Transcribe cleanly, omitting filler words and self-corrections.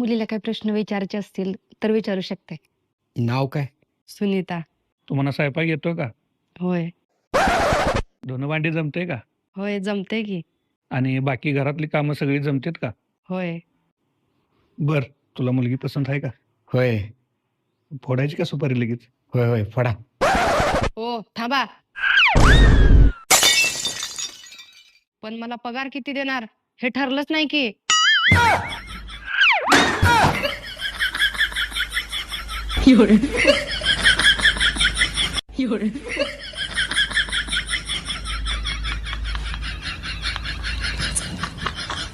मुलीला काही प्रश्न विचारायचे असतील तर विचारू शकते. नाव काय? सुनीता. तुम्हाला स्वयंपाक येतो का? होय. धुणं भांडी जमते का? होय जमते की. आणि बाकी घरातली कामं सगळी जमतेत का? होय. बर, तुला मुलगी पसंत आहे का? होय फोडायची का सुपारी लगेच? होय होय फडा. हो थांबा. पण मला पगार किती देणार हे ठरलंच नाही की.有人，有人。